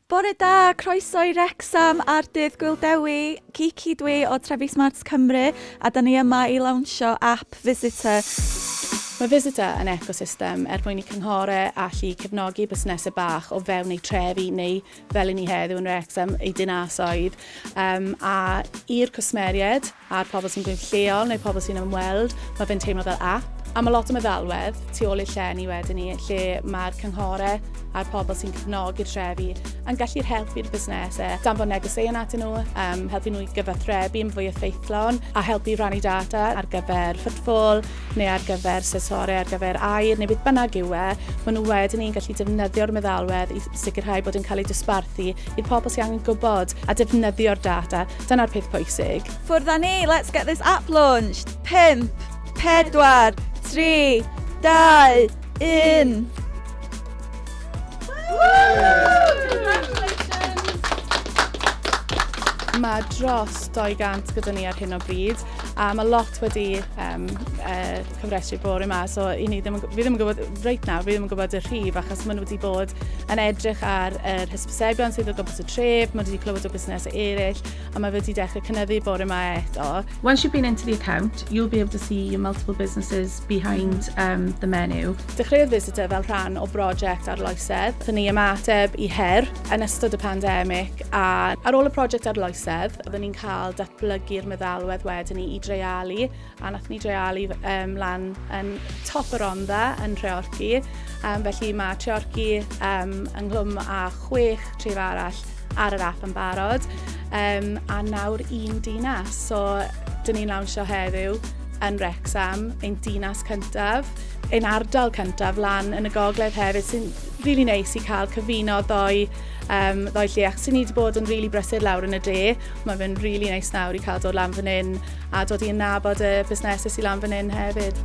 Bore da, croeso I Wrecsam ar dydd Gwildewi. Kiki dwi o Trefi Smart Cymru a da ni yma I lawnsio app VZTA. Mae VZTA yn ecosystem mwyn I cynghorau allu cefnogi busnesau bach o fewn eu trefi neu fel ni heddiw yn Wrexham eu dinasoedd a i'r cwsmeriaid a'r pobl sy'n gweithio lleol neu pobl sy'n ymweld, mae fe'n teimlo fel app. A mae lot o meddalwedd tu ôl i'r llenni wedyn ni, lle mae'r cynghorau a'r pobl sy'n cefnogi'r trefi yn gallu'r helpu'r busnesau, danfon negeseuon atyn nhw, helpu nhw I gyfathrebu yn fwy effeithlon a helpu rannu data ar gyfer ffutbol neu ar gyfer sesorau, ar gyfer air neu beth bynnag yw maen nhw wedyn ni'n gallu defnyddio'r meddalwedd I sicrhau bod yn cael ei dosbarthu i'r pobl sy'n angen gwybod a defnyddio'r data. Dyna'r peth pwysig. Ffwrdd â ni, let's get this app launched. 5, 4, 3, 2, 1. Mae dros 200 gyda ni ar hyn o bryd a mae lot wedi cyfrestru'r bore yma, so fi ddim yn gwybod, right now, fi ddim yn gwybod y rhif achos maen nhw wedi bod yn edrych ar yr hysbysebion sydd o gwmpas y tref, maen nhw wedi clywed o busnesau eraill a mae wedi dechrau cynyddu bore yma eto. Once you've been into the account, you'll be able to see your multiple businesses behind the menu. Dechreuodd VZTA fel rhan o brosiect arloesedd. Dyna ni ymateb I her yn ystod y pandemig a ar ôl y prosiect arloesedd, oedden ni'n cael datblygu'r meddalwedd wedyn ni I dreialu a nath ni dreialu lan yn top y rondda yn Treorci. Felly mae Treorci ynglwm â 6 tref arall ar yr app yn barod a nawr un dinas. So, dyn ni'n lawnsio heddiw yn Wrecsam, ein dinas cyntaf, ein ardal cyntaf lan yn y gogledd hefyd sy'n really neis I cael cyfuno ddoi lle achos sy'n ni wedi bod yn really brysur lawr yn y de. Mae fe'n really neis nawr I cael dod lan fan hyn a dod I nabod y busnesau sy'n lan fan hyn hefyd.